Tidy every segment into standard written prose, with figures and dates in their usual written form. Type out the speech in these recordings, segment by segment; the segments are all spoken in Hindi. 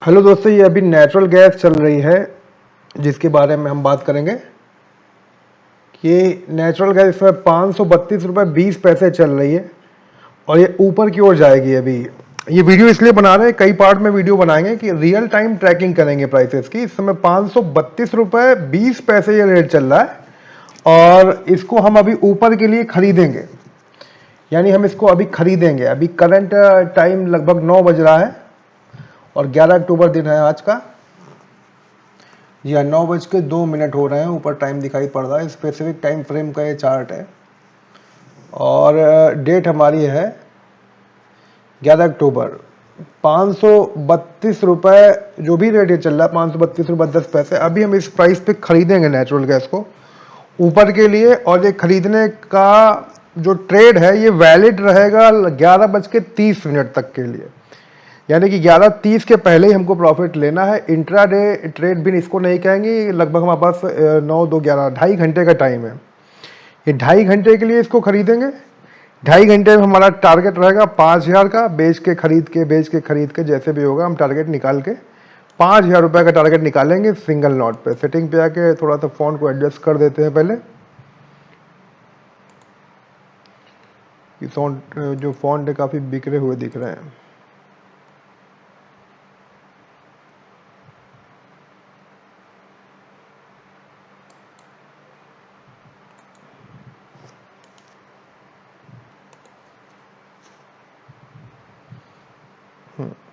हेलो दोस्तों, ये अभी नेचुरल गैस चल रही है जिसके बारे में हम बात करेंगे कि नेचुरल गैस इसमें 532 रुपये 20 पैसे चल रही है और ये ऊपर की ओर जाएगी। अभी ये वीडियो इसलिए बना रहे हैं, कई पार्ट में वीडियो बनाएंगे कि रियल टाइम ट्रैकिंग करेंगे प्राइसेस की। इस समय 532 रुपये 20 पैसे ये रेट चल रहा है और इसको हम अभी ऊपर के लिए खरीदेंगे, यानी हम इसको अभी खरीदेंगे। अभी करंट टाइम लगभग 9 बज रहा है और 11 अक्टूबर दिन है आज का। जी हाँ, 9:02 हो रहे हैं, ऊपर टाइम दिखाई पड़ रहा है। स्पेसिफिक टाइम फ्रेम का ये चार्ट है और डेट हमारी है 11 अक्टूबर। 532 रुपये जो भी रेट ये चल रहा है, 532 रुपये 10 पैसे। अभी हम इस प्राइस पे खरीदेंगे नेचुरल गैस को ऊपर के लिए, और ये खरीदने का जो ट्रेड है ये वैलिड रहेगा 11:30 तक के लिए, यानी कि 11:30 के पहले ही हमको प्रॉफिट लेना है। इंट्राडे ट्रेड भी इसको नहीं कहेंगे। लगभग हमारे पास 9, 2, 11 2.5 घंटे का टाइम है। ये 2.5 घंटे के लिए इसको खरीदेंगे। 2.5 घंटे में हमारा टारगेट रहेगा 5,000 का। बेच के खरीद के जैसे भी होगा हम टारगेट निकाल के 5,000 रुपये का टारगेट निकालेंगे सिंगल नोट पे। सेटिंग पे आके थोड़ा सा फोन को एडजस्ट कर देते हैं पहले। जो फॉन्ट है काफी बिखरे हुए दिख रहे हैं।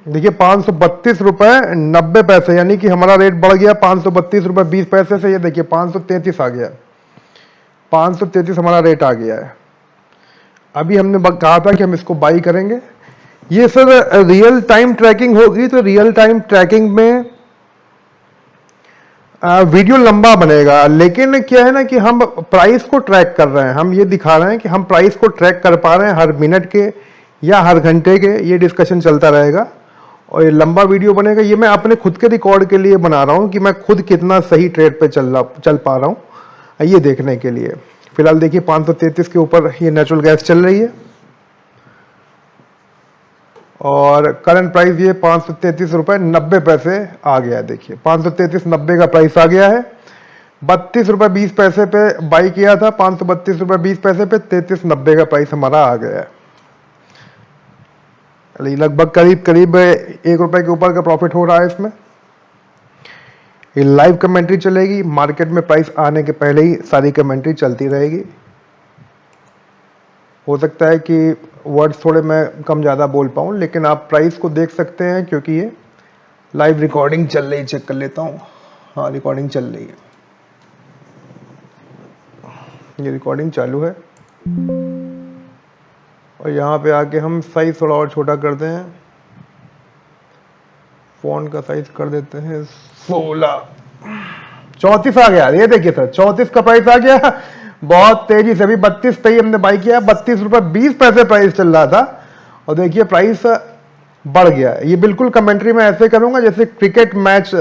देखिए 532 रुपये 90 पैसे, यानी कि हमारा रेट बढ़ गया 532 रुपये 20 पैसे से। ये देखिए 533 आ गया, 533 हमारा रेट आ गया है। अभी हमने कहा था कि हम इसको बाई करेंगे। ये सर रियल टाइम ट्रैकिंग होगी, तो रियल टाइम ट्रैकिंग में वीडियो लंबा बनेगा, लेकिन क्या है ना कि हम प्राइस को ट्रैक कर रहे हैं। हम ये दिखा रहे हैं कि हम प्राइस को ट्रैक कर पा रहे हैं हर मिनट के या हर घंटे के। ये डिस्कशन चलता रहेगा और ये लंबा वीडियो बनेगा। ये मैं अपने खुद के रिकॉर्ड के लिए बना रहा हूँ कि मैं खुद कितना सही ट्रेड पे चल पा रहा हूँ, ये देखने के लिए। फिलहाल देखिए 533 के ऊपर ये नेचुरल गैस चल रही है और करंट प्राइस ये 533 रुपये 90 पैसे आ गया। देखिए 533.90 का प्राइस आ गया है। 32 रुपये 20 पैसे पे बाई किया था, 532 रुपये 20 पैसे पे 33.90 का प्राइस हमारा आ गया है। लगभग करीब 1 रुपए के ऊपर का प्रॉफिट हो रहा है इसमें। ये लाइव कमेंट्री चलेगी, मार्केट में प्राइस आने के पहले ही सारी कमेंट्री चलती रहेगी। हो सकता है कि वर्ड्स थोड़े मैं कम ज़्यादा बोल पाऊँ, लेकिन आप प्राइस को देख सकते हैं क्योंकि ये लाइव रिकॉर्डिंग चल रही है। चेक कर लेता हूँ, हाँ रिकॉर्डिंग चल रही है, ये रिकॉर्डिंग चालू है। और यहाँ पे आके हम साइज थोड़ा और छोटा करते हैं, फ़ॉन्ट का साइज कर देते हैं 16। 34 आ गया। ये देखिए सर 34 का प्राइस आ गया बहुत तेजी से। अभी 32 पे ही हमने बाई किया, 32 रुपये 20 पैसे प्राइस चल रहा था और देखिए प्राइस बढ़ गया। ये बिल्कुल कमेंट्री में ऐसे करूंगा जैसे क्रिकेट मैच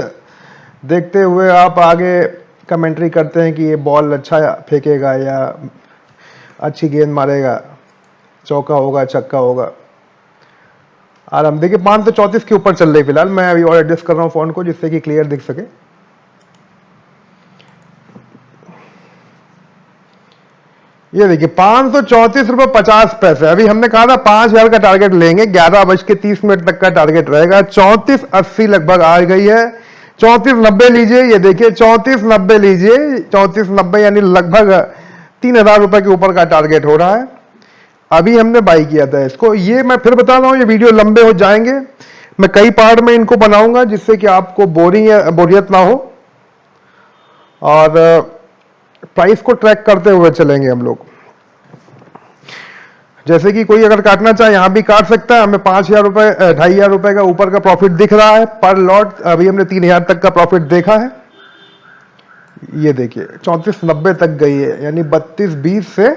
देखते हुए आप आगे कमेंट्री करते हैं कि ये बॉल अच्छा फेंकेगा या अच्छी गेंद मारेगा, चौका होगा छक्का होगा। और हम देखिए 534 के ऊपर चल रही फिलहाल। मैं अभी और एडजस्ट कर रहा हूँ फोन को जिससे कि क्लियर दिख सके। ये देखिए 534 रुपये 50 पैसे। अभी हमने कहा था 5,000 का टारगेट लेंगे, 11:30 तक का टारगेट रहेगा। 34.80 लगभग आ गई है। 34.90 लीजिए। ये देखिए 34.90 लीजिए, 34.90 यानी लगभग 3,000 रुपए के ऊपर का टारगेट हो रहा है। अभी हमने बाई किया था इसको। ये मैं फिर बता रहा हूँ, ये वीडियो लंबे हो जाएंगे, मैं कई पार्ट में इनको बनाऊंगा जिससे कि आपको बोरियत ना हो और प्राइस को ट्रैक करते हुए चलेंगे हम लोग। जैसे कि कोई अगर काटना चाहे यहां भी काट सकता है। हमें 5,000 रुपए 2,500 रुपए का ऊपर का प्रॉफिट दिख रहा है पर लॉट। अभी हमने 3,000 तक का प्रॉफिट देखा है। ये देखिए 34.90 तक गई है, यानी 32.20 से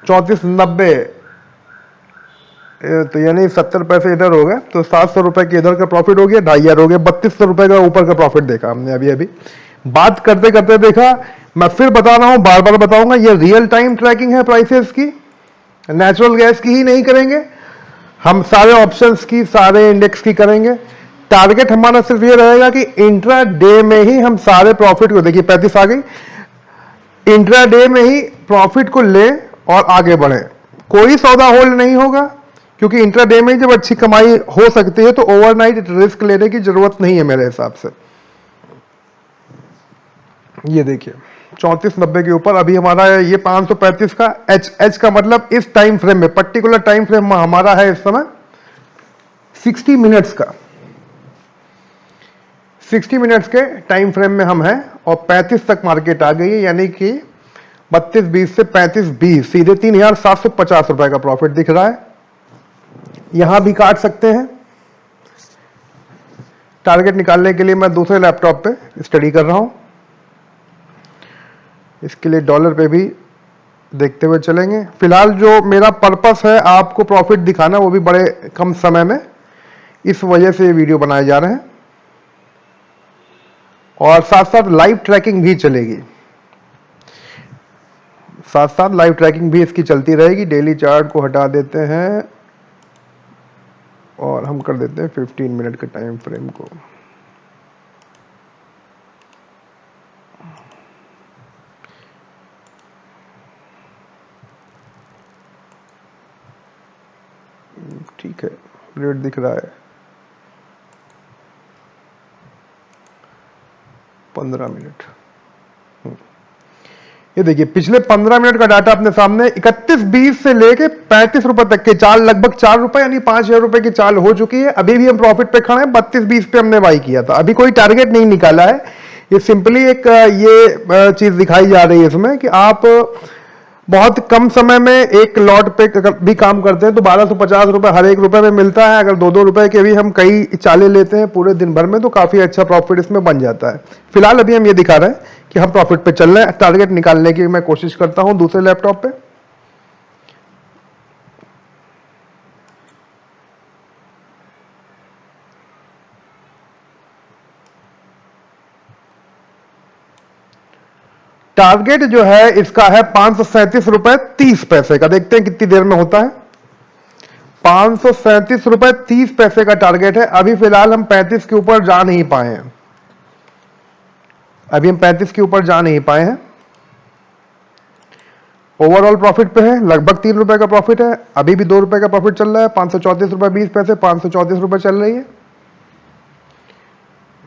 34.90, तो यानी 70 पैसे इधर हो गए, तो 700 रुपए के इधर का प्रॉफिट हो गया, 2,500 हो गया, 3200 रुपए का ऊपर का प्रॉफिट देखा हमने अभी बात करते करते देखा। मैं फिर बता रहा हूं, बार बार बताऊंगा, ये रियल टाइम ट्रैकिंग है प्राइसेस की। नेचुरल गैस की ही नहीं करेंगे हम, सारे ऑप्शंस की, सारे इंडेक्स की करेंगे। टारगेट हमारा सिर्फ ये रहेगा कि इंट्रा डे में ही हम सारे प्रॉफिट को, देखिए 35 आ गई, इंट्रा डे में ही प्रॉफिट को ले और आगे बढ़े। कोई सौदा होल्ड नहीं होगा, क्योंकि इंट्रा डे में जब अच्छी कमाई हो सकती है तो ओवरनाइट रिस्क लेने की जरूरत नहीं है मेरे हिसाब से। ये देखिए 34.90 के ऊपर अभी हमारा ये 535 का एच का मतलब इस टाइम फ्रेम में, पर्टिकुलर टाइम फ्रेम हमारा है इस समय 60 मिनट्स का, 60 मिनट्स के टाइम फ्रेम में हम हैं और 35 तक मार्केट आ गई है, यानी कि 32.20 से 35.20 सीधे 3,750 रुपए का प्रॉफिट दिख रहा है। यहां भी काट सकते हैं। टारगेट निकालने के लिए मैं दूसरे लैपटॉप पे स्टडी कर रहा हूं, इसके लिए डॉलर पे भी देखते हुए चलेंगे। फिलहाल जो मेरा पर्पस है आपको प्रॉफिट दिखाना, वो भी बड़े कम समय में, इस वजह से ये वीडियो बनाए जा रहे हैं। और साथ साथ लाइव ट्रैकिंग भी चलेगी, साथ साथ लाइव ट्रैकिंग भी इसकी चलती रहेगी। डेली चार्ट को हटा देते हैं और हम कर देते हैं 15 मिनट के टाइम फ्रेम को। ठीक है, रेट दिख रहा है 15 मिनट। ये देखिए पिछले 15 मिनट का डाटा अपने सामने 31.20 से लेके 35 रुपए तक के चाल, लगभग 4 रुपए यानी 5,000 रुपए की चाल हो चुकी है। अभी भी हम प्रॉफिट पे खड़े हैं, 32.20 पे हमने बाई किया था। अभी कोई टारगेट नहीं निकाला है, ये सिंपली एक ये चीज दिखाई जा रही है इसमें कि आप बहुत कम समय में एक लॉट पे भी काम करते हैं तो 1250 रुपए हर एक रुपए में मिलता है। अगर 2-2 रुपए के भी हम कई चाले लेते हैं पूरे दिन भर में तो काफी अच्छा प्रॉफिट इसमें बन जाता है। फिलहाल अभी हम ये दिखा रहे हैं कि हम प्रॉफिट पे चल रहे हैं। टारगेट निकालने की मैं कोशिश करता हूं दूसरे लैपटॉप पे। टारगेट जो है इसका है 537 रुपए 30 पैसे का। देखते हैं कितनी देर में होता है। 537 रुपए 30 पैसे का टारगेट है। अभी फिलहाल हम 35 के ऊपर जा नहीं पाए हैं, अभी हम 35 के ऊपर जा नहीं पाए हैं। ओवरऑल प्रॉफिट पे है, लगभग 3 रुपए का प्रॉफिट है। अभी भी 2 रुपए का प्रॉफिट चल रहा है। 534 रुपए 20 पैसे, 534 रुपए चल रही है।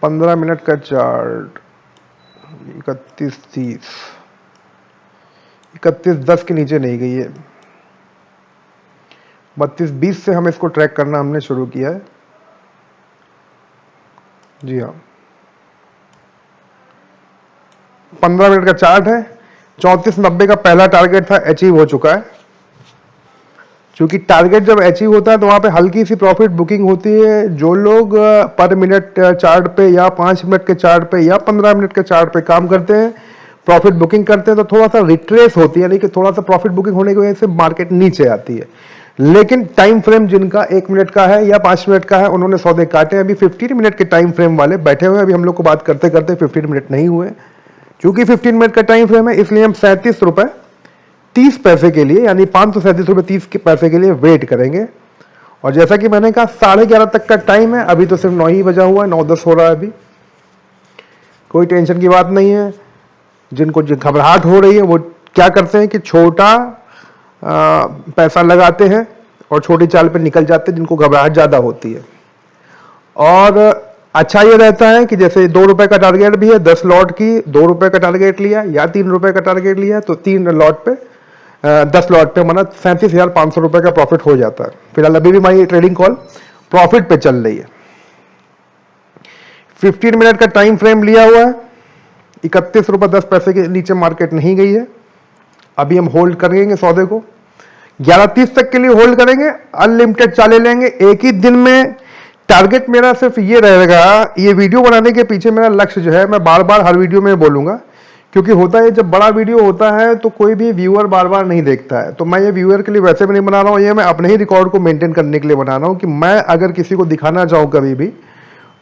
15 मिनट का चार्ट 31.30, 31.10 के नीचे नहीं गई है। 32.20 से हम इसको ट्रैक करना हमने शुरू किया है। जी हाँ, 15 मिनट का चार्ट है। 34.90 का पहला टारगेट था, अचीव हो चुका है। क्योंकि टारगेट जब अचीव होता है तो वहां पे हल्की सी प्रॉफिट बुकिंग होती है। जो लोग पर मिनट चार्ट पे या 5 मिनट के चार्ट पे या 15 मिनट के चार्ट पे काम करते हैं, प्रॉफिट बुकिंग करते हैं, तो थोड़ा सा रिट्रेस होती है, यानी कि थोड़ा सा प्रॉफिट बुकिंग होने की वजह से मार्केट नीचे आती है। लेकिन टाइम फ्रेम जिनका 1 मिनट का है या 5 मिनट का है, उन्होंने सौदे काटे। अभी 15 मिनट के टाइम फ्रेम वाले बैठे हुए हैं। अभी हम लोग को बात करते करते 15 मिनट नहीं हुए। चूंकि 15 मिनट का टाइम फ्रेम है, इसलिए हम 37 रुपए 30 पैसे के लिए, यानी 537 रुपए 30 पैसे के लिए वेट करेंगे। और जैसा कि मैंने कहा 11:30 तक का टाइम है, अभी तो सिर्फ 9 ही बजा हुआ है, 9:10 हो रहा है। अभी कोई टेंशन की बात नहीं है। जिनको घबराहट हो रही है वो क्या करते हैं कि छोटा पैसा लगाते हैं और छोटी चाल पे निकल जाते हैं, जिनको घबराहट ज्यादा होती है। और अच्छा ये रहता है कि जैसे 2 रुपए का टारगेट भी है, 10 लॉट की 2 रुपए का टारगेट लिया या 3 रुपए का टारगेट लिया तो 3 लॉट पे 10 लॉट पे माना 37,500 रुपए का प्रॉफिट हो जाता है। फिलहाल अभी भी हमारी ट्रेडिंग कॉल प्रॉफिट पे चल रही है। 15 मिनट का टाइम फ्रेम लिया हुआ है, 31 रुपए 10 पैसे के नीचे मार्केट नहीं गई है। अभी हम होल्ड करेंगे सौदे को, 11:30 तक के लिए होल्ड करेंगे। अनलिमिटेड चाले लेंगे एक ही दिन में। टारगेट मेरा सिर्फ ये रहेगा, ये वीडियो बनाने के पीछे मेरा लक्ष्य जो है, मैं बार बार हर वीडियो में बोलूंगा, क्योंकि होता है जब बड़ा वीडियो होता है तो कोई भी व्यूअर बार बार नहीं देखता है। तो मैं ये व्यूअर के लिए वैसे भी नहीं बना रहा हूं, ये मैं अपने ही रिकॉर्ड को मेंटेन करने के लिए बना रहा हूं कि मैं अगर किसी को दिखाना चाहूं कभी भी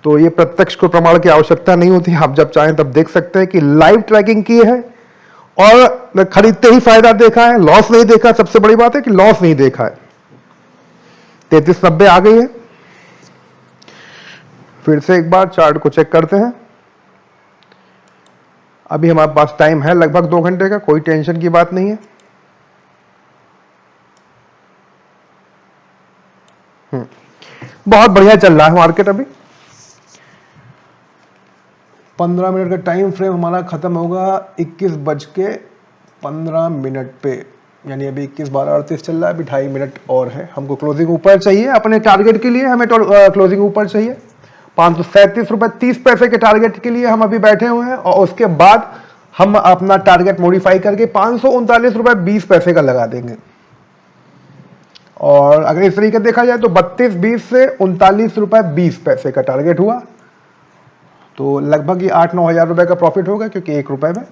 तो ये प्रत्यक्ष को प्रमाण की आवश्यकता नहीं होती। आप जब चाहें तब देख सकते हैं कि लाइव ट्रैकिंग की है और खरीदते ही फायदा देखा है, लॉस नहीं देखा। सबसे बड़ी बात है कि लॉस नहीं देखा है। 33.90 आ गई है। फिर से एक बार चार्ट को चेक करते हैं। अभी हमारे पास टाइम है लगभग 2 घंटे का, कोई टेंशन की बात नहीं है। बहुत बढ़िया चल रहा है मार्केट। अभी 15 मिनट का टाइम फ्रेम हमारा खत्म होगा 21:15 पे, यानी अभी 21:12:38 चल रहा है। अभी 2.5 मिनट और है। हमको क्लोजिंग ऊपर चाहिए अपने टारगेट के लिए, हमें क्लोजिंग ऊपर चाहिए। 537 रुपए 30 पैसे के टारगेट के लिए हम अभी बैठे हुए हैं, और उसके बाद हम अपना टारगेट मॉडिफाई करके 539 रुपए 20 पैसे का लगा देंगे। और अगर इस तरीके देखा जाए तो 32.20 से 39 रुपए 20 पैसे का टारगेट हुआ, तो लगभग ये 8-9 हजार रुपए का प्रॉफिट होगा, क्योंकि 1 रुपए में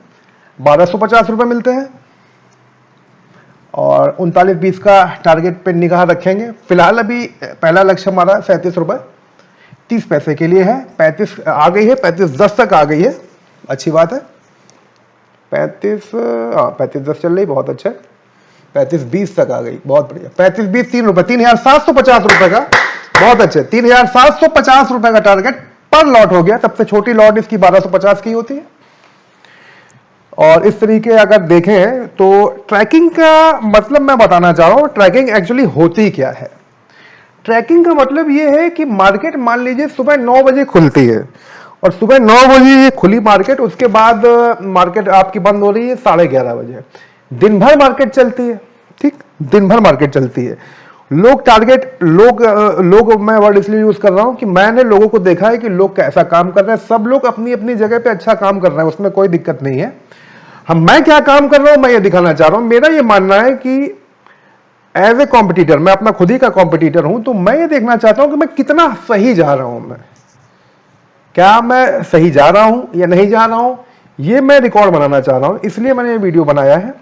1250 रुपए मिलते हैं। और 39.20 का टारगेट पे निगाह रखेंगे। फिलहाल अभी पहला लक्ष्य हमारा 37 रुपए 30 पैसे के लिए है। 35 आ गई है, 35.10 तक आ गई है, अच्छी बात है। 35.10 चल रही, बहुत अच्छा। 35.20 तक आ गई, बहुत बढ़िया। 35.20 3 रुपए, 3750 रुपए का, बहुत अच्छे। 3750 रुपए का टारगेट पर लॉट हो गया। सबसे छोटी लॉट इसकी 1250 की होती है। और इस तरीके अगर देखें तो ट्रैकिंग का मतलब मैं बताना चाह रहा हूं, ट्रैकिंग एक्चुअली होती क्या है। ट्रैकिंग का मतलब यह है कि मार्केट मान लीजिए सुबह 9 बजे खुलती है, और सुबह 9 बजे ये खुली मार्केट, उसके बाद मार्केट आपकी बंद हो रही है 11:30 बजे। दिन भर मार्केट चलती है, ठीक, दिन भर मार्केट चलती है। लोग टारगेट, लोग मैं वर्ड इसलिए यूज कर रहा हूं कि मैंने लोगों को देखा है कि लोग कैसा काम कर रहे हैं। सब लोग अपनी अपनी जगह पे अच्छा काम कर रहे हैं, उसमें कोई दिक्कत नहीं है। मैं क्या काम कर रहा हूं मैं ये दिखाना चाह रहा हूं। मेरा ये मानना है कि एज ए कॉम्पिटिटर, मैं अपना खुद ही का कॉम्पिटिटर हूं, तो मैं ये देखना चाहता हूं कि मैं कितना सही जा रहा हूं। मैं क्या मैं सही जा रहा हूं या नहीं जा रहा हूं, ये मैं रिकॉर्ड बनाना चाह रहा हूं, इसलिए मैंने ये वीडियो बनाया है।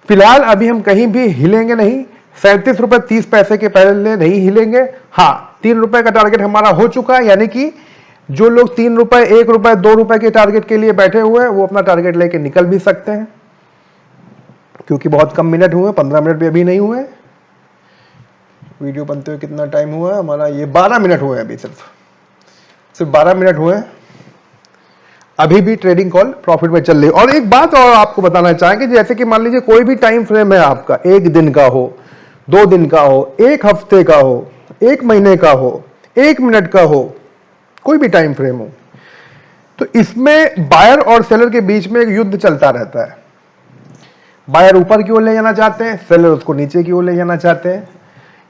फिलहाल अभी हम कहीं भी हिलेंगे नहीं, 37 रुपए 30 पैसे के पहले नहीं हिलेंगे। हाँ, 3 रुपए का टारगेट हमारा हो चुका है, यानी कि जो लोग 3 रुपए 1 रुपए 2 रुपए के टारगेट के लिए बैठे हुए हैं, वो अपना टारगेट लेके निकल भी सकते हैं, क्योंकि बहुत कम मिनट हुए, 15 मिनट भी अभी नहीं हुए। वीडियो बनते हुए कितना टाइम हुआ है हमारा, ये 12 मिनट हुए हैं। अभी सिर्फ 12 मिनट हुए हैं। अभी भी ट्रेडिंग कॉल प्रॉफिट में चल रही है। और एक बात और आपको बताना चाहेंगे, जैसे कि मान लीजिए कोई भी टाइम फ्रेम है आपका, 1 दिन का हो, 2 दिन का हो, 1 हफ्ते का हो, 1 महीने का हो, 1 मिनट का हो, कोई भी टाइम फ्रेम हो, तो इसमें बायर और सेलर के बीच में एक युद्ध चलता रहता है। बायर ऊपर की ओर ले जाना चाहते हैं, सेलर उसको नीचे की ओर ले जाना चाहते हैं।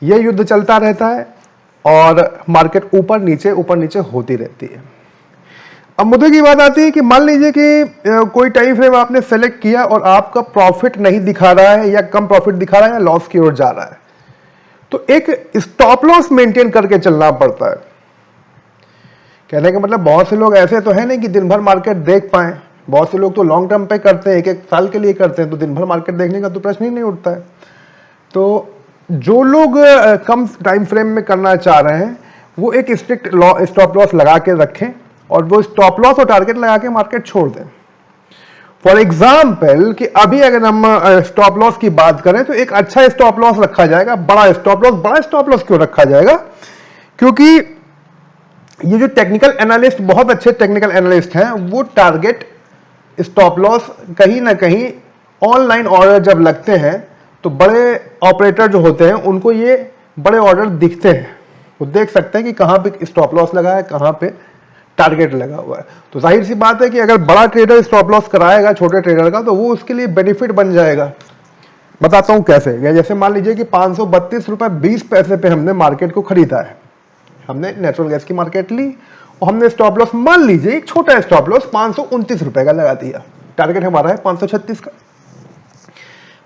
यह युद्ध चलता रहता है, और मार्केट ऊपर नीचे होती रहती है। अब मुद्दे की बात आती है कि मान लीजिए कि कोई टाइम फ्रेम आपने सेलेक्ट किया और आपका प्रॉफिट नहीं दिखा रहा है, या कम प्रॉफिट दिखा रहा है, या लॉस की ओर जा रहा है, तो एक स्टॉप लॉस मेंटेन करके चलना पड़ता है। कहने का मतलब बहुत से लोग ऐसे तो है नहीं कि दिन भर मार्केट देख पाए। बहुत से लोग तो लॉन्ग टर्म पे करते हैं, 1-1 साल के लिए करते हैं, तो दिन भर मार्केट देखने का तो प्रश्न ही नहीं उठता है। तो जो लोग कम टाइम फ्रेम में करना चाह रहे हैं, वो एक स्ट्रिक्ट स्टॉप लॉस लगा के रखें, और वो स्टॉप लॉस और टारगेट लगा के मार्केट छोड़ दें। फॉर एग्जाम्पल कि अभी अगर हम स्टॉप लॉस की बात करें, तो एक अच्छा स्टॉप लॉस रखा जाएगा, बड़ा स्टॉप लॉस। बड़ा स्टॉप लॉस क्यों रखा जाएगा? क्योंकि ये जो टेक्निकल एनालिस्ट, बहुत अच्छे टेक्निकल एनालिस्ट हैं, वो टारगेट स्टॉप लॉस कहीं ना कहीं ऑनलाइन ऑर्डर जब लगते हैं, तो बड़े ऑपरेटर जो होते हैं उनको ये बड़े ऑर्डर दिखते हैं। वो देख सकते हैं कि कहां पे स्टॉप लॉस लगा है, कहां पे टारगेट लगा हुआ है। तो जाहिर सी बात है कि अगर बड़ा ट्रेडर स्टॉप लॉस कराएगा छोटे ट्रेडर का, तो वो उसके लिए बेनिफिट बन जाएगा। बताता हूं कैसे। या जैसे मान लीजिए कि 532 रुपए 20 पैसे पे हमने मार्केट को खरीदा है, हमने नेचुरल गैस की मार्केट ली, और हमने स्टॉप लॉस मान लीजिए एक छोटा स्टॉप लॉस 529 रुपए का लगा दिया। टारगेट हमारा है 536 का।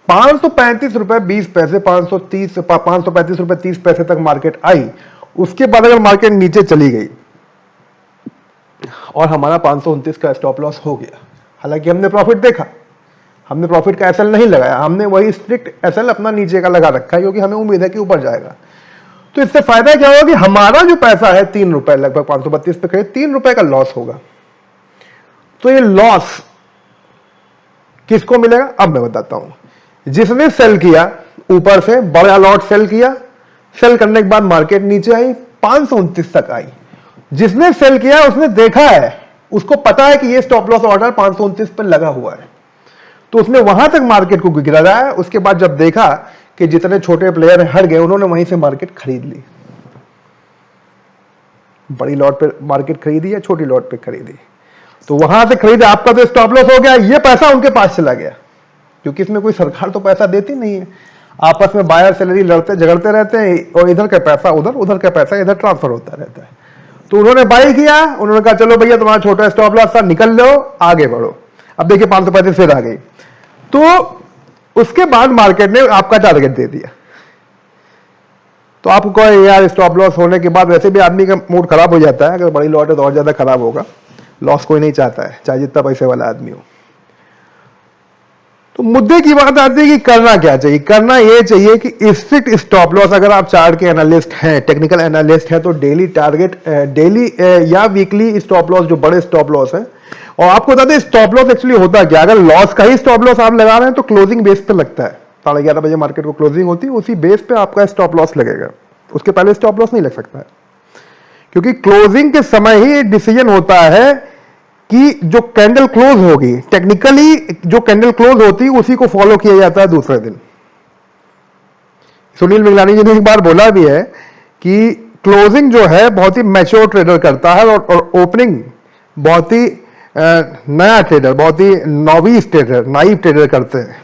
535 रुपए 20 पैसे, 535 रुपए 30 पैसे तक मार्केट आई। उसके बाद अगर मार्केट नीचे चली गई और हमारा 529 का स्टॉप लॉस हो गया, हालांकि हमने प्रॉफिट देखा, हमने प्रॉफिट का एसएल नहीं लगाया, हमने वही स्ट्रिक्ट एसएल अपना नीचे का लगा रखा है, क्योंकि हमें उम्मीद है कि ऊपर जाएगा। तो इससे फायदा क्या होगा कि हमारा जो पैसा है 3 रुपए, लगभग 532 पे खरीद, 3 रुपए का लॉस होगा। तो ये लॉस किसको मिलेगा अब मैं बताता हूं। जिसने सेल किया, ऊपर से बड़ा लॉट सेल किया, सेल करने के बाद मार्केट नीचे आई, 529 तक आई, जिसने सेल किया उसने देखा है, उसको पता है कि ये स्टॉप लॉस ऑर्डर 529 पर लगा हुआ है, तो उसने वहां तक मार्केट को गिराया है। उसके बाद जब देखा कि जितने छोटे प्लेयर हट गए, उन्होंने वहीं से मार्केट खरीद ली। बड़ी लॉट पे मार्केट खरीदी या छोटी लॉट पे खरीदी, तो वहां से खरीदे, आपका तो स्टॉप लॉस हो गया, ये पैसा उनके पास चला गया, क्योंकि इसमें कोई सरकार तो पैसा देती नहीं है। आपस में बायर सेलरी लड़ते झगड़ते रहते हैं, और इधर का पैसा उधर, उधर का पैसा इधर ट्रांसफर होता रहता है। तो उन्होंने बाई किया, उन्होंने कहा चलो भैया तुम्हारा छोटा स्टॉप लॉस था, निकल लो, आगे बढ़ो। अब देखिए 535 फिर आ गई, तो उसके बाद मार्केट ने आपका टारगेट दे दिया। तो आपको कहे यार स्टॉप लॉस होने के बाद वैसे भी आदमी का मूड खराब हो जाता है, अगर बड़ी लॉट है तो और ज्यादा खराब होगा। लॉस कोई नहीं चाहता है, चाहे जितना पैसे वाला आदमी हो। तो मुद्दे की बात आती है कि करना क्या चाहिए। करना यह चाहिए कि स्ट्रिक्ट स्टॉप लॉस, अगर आप चार्ट के एनालिस्ट हैं, टेक्निकल एनालिस्ट हैं, तो डेली टारगेट, डेली या वीकली स्टॉप लॉस, जो बड़े स्टॉप लॉस हैं। और आपको बता दें स्टॉप लॉस एक्चुअली होता क्या, अगर लॉस का ही स्टॉप लॉस आप लगा रहे हैं तो क्लोजिंग बेस पे लगता है। 11:30 बजे मार्केट को क्लोजिंग होती है, उसी बेस पे आपका स्टॉप लॉस लगेगा, उसके पहले स्टॉप लॉस नहीं लग सकता है, क्योंकि क्लोजिंग के समय ही डिसीजन होता है कि जो कैंडल क्लोज होगी, टेक्निकली जो कैंडल क्लोज होती है उसी को फॉलो किया जाता है दूसरे दिन। सुनील मिगलानी जी ने एक बार बोला भी है कि क्लोजिंग जो है बहुत ही मैच्योर ट्रेडर करता है, और ओपनिंग बहुत ही नया ट्रेडर, बहुत ही नॉविस ट्रेडर, नाइव ट्रेडर करते हैं।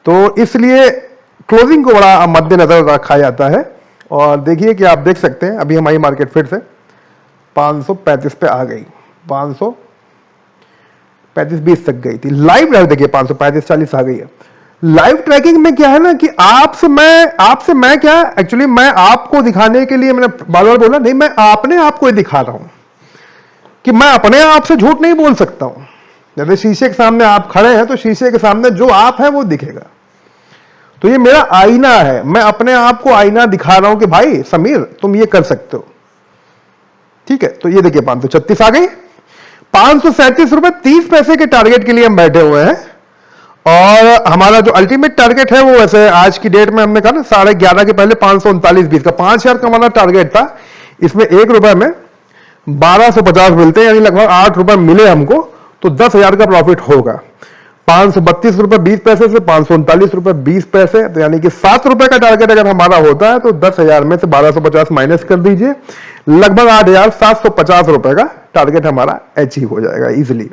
तो इसलिए क्लोजिंग को बड़ा मद्देनजर रखा जाता है। और देखिए कि आप देख सकते हैं अभी हमारी मार्केट फिर से 535 पे आ गई, 535-20 तक गई थी। लाइव देखिए 535-40 आ गई है। लाइव ट्रैकिंग में क्या है ना कि आपसे मैं क्या, एक्चुअली मैं आपको दिखाने के लिए मैंने बार बार बोला नहीं, मैं अपने आप को ही दिखा रहा हूं कि मैं अपने आप से झूठ नहीं बोल सकता हूं। जैसे शीशे के सामने आप खड़े हैं, तो शीशे के सामने जो आप है वो दिखेगा। तो ये मेरा आईना है, मैं अपने आप को आईना दिखा रहा हूं कि भाई समीर तुम ये कर सकते हो, ठीक है। तो ये देखिए 536 आ गई, 537 रुपए 30 पैसे के टारगेट के लिए हम बैठे हुए हैं। और हमारा जो अल्टीमेट टारगेट है वो वैसे आज की डेट में हमने कहा ना 11:30 के पहले 539.20 का 5000 का हमारा टारगेट था। इसमें 1 रुपए में 1250 मिलते हैं, यानी लगभग 8 रुपए मिले हमको, तो 10,000 का प्रॉफिट होगा। 532 रुपए 20 पैसे से 539 रुपए 20 पैसे, तो यानी कि 7 रुपए का टारगेट अगर हमारा होता है तो 10,000 में से 1250 माइनस कर दीजिए, लगभग 8,750 रुपए का टारगेट हमारा अचीव हो जाएगा इजिली।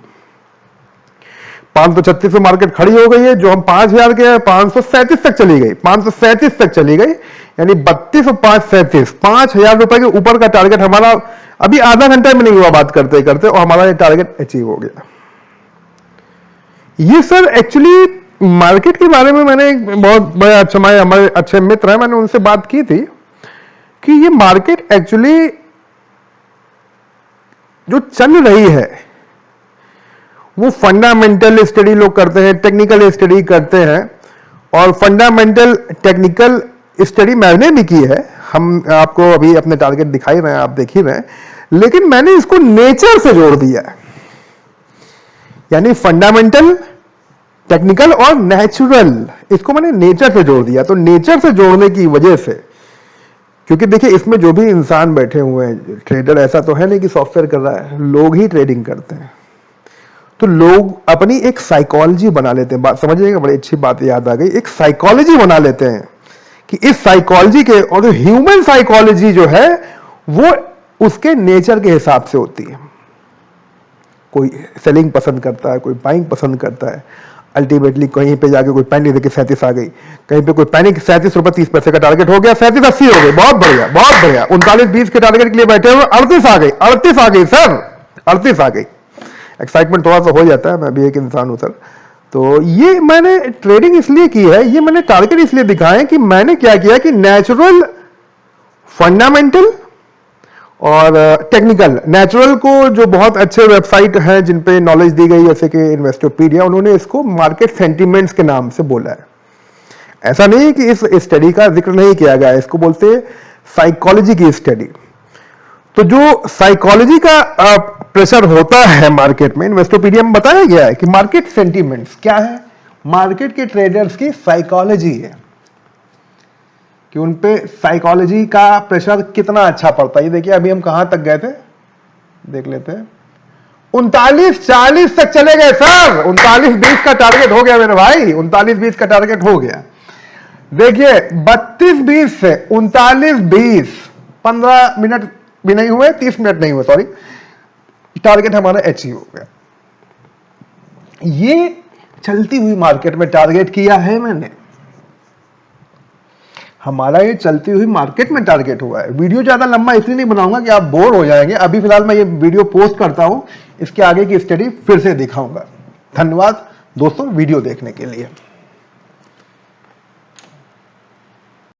536 में मार्केट खड़ी हो गई है, जो हम 5,000 के 537 तक चली गई, 537 तक चली गई, यानी 32 और 537, 5,000 रुपए के ऊपर का टारगेट हमारा अभी आधा घंटा में नहीं हुआ बात करते करते, और हमारा ये टारगेट अचीव हो गया। ये सर एक्चुअली मार्केट के बारे में मैंने बहुत बड़े हमारे अच्छे मित्र हैं, मैंने उनसे बात की थी कि ये मार्केट एक्चुअली जो चल रही है वो फंडामेंटल स्टडी लोग करते हैं, टेक्निकल स्टडी करते हैं, और फंडामेंटल टेक्निकल स्टडी मैंने भी की है। हम आपको अभी अपने टारगेट दिखाई रहे हैं, आप देख ही रहे हैं, लेकिन मैंने इसको नेचर से जोड़ दिया है, यानी फंडामेंटल, टेक्निकल और नेचुरल, इसको मैंने नेचर से जोड़ दिया। तो नेचर से जोड़ने की वजह से, क्योंकि देखिए इसमें जो भी इंसान बैठे हुए हैं ट्रेडर, ऐसा तो है नहीं कि सॉफ्टवेयर कर रहा है, लोग ही ट्रेडिंग करते हैं। तो लोग अपनी एक साइकोलॉजी बना लेते हैं, बात समझिएगा, बड़ी अच्छी बात याद आ गई, एक साइकोलॉजी बना लेते हैं कि इस साइकोलॉजी के, और ह्यूमन साइकोलॉजी जो है वो उसके नेचर के हिसाब से होती है। कोई सेलिंग पसंद करता है, कोई बाइंग पसंद करता है। अल्टीमेटली कहीं पे जाके कोई पैनिक देखिए 37 आ गई, कहीं पे कोई पैनिक 37 रुपए 30 पैसे का टारगेट हो गया, 37-80 हो गई, बहुत बढ़िया बहुत बढ़िया। 39-20 के टारगेट के लिए बैठे हुए 38 आ गई, 38 आ गई सर, 38 आ गई। एक्साइटमेंट थोड़ा सा हो जाता है, मैं भी एक इंसान हूं सर। तो ये मैंने ट्रेडिंग इसलिए की है, ये मैंने टारगेट इसलिए दिखाए कि मैंने क्या किया कि नेचुरल, फंडामेंटल और टेक्निकल। नेचुरल को जो बहुत अच्छे वेबसाइट हैं जिन पे नॉलेज दी गई, जैसे कि इन्वेस्टोपीडिया, उन्होंने इसको मार्केट सेंटिमेंट्स के नाम से बोला है। ऐसा नहीं कि इस स्टडी का जिक्र नहीं किया गया, इसको बोलते हैं साइकोलॉजी की स्टडी। तो जो साइकोलॉजी का प्रेशर होता है मार्केट में, इन्वेस्टोपीडिया में बताया गया है कि मार्केट सेंटिमेंट्स क्या है, मार्केट के ट्रेडर्स की साइकोलॉजी है कि उन पे साइकोलॉजी का प्रेशर कितना अच्छा पड़ता है। ये देखिए अभी हम कहां तक गए थे, देख लेते हैं। 39.40 तक चले गए सर, 39.20 का टारगेट हो गया मेरे भाई, 39.20 का टारगेट हो गया। देखिए 32.20 से 39.20, 15 मिनट भी नहीं हुए, 30 मिनट नहीं हुए, सॉरी, टारगेट हमारा अचीव हो गया। ये चलती हुई मार्केट में टारगेट किया है मैंने, हमारा ये चलती हुई मार्केट में टारगेट हुआ है। वीडियो ज्यादा लंबा इसलिए नहीं बनाऊंगा कि आप बोर हो जाएंगे। अभी फिलहाल मैं ये वीडियो पोस्ट करता हूं, इसके आगे की स्टडी फिर से दिखाऊंगा। धन्यवाद दोस्तों वीडियो देखने के लिए।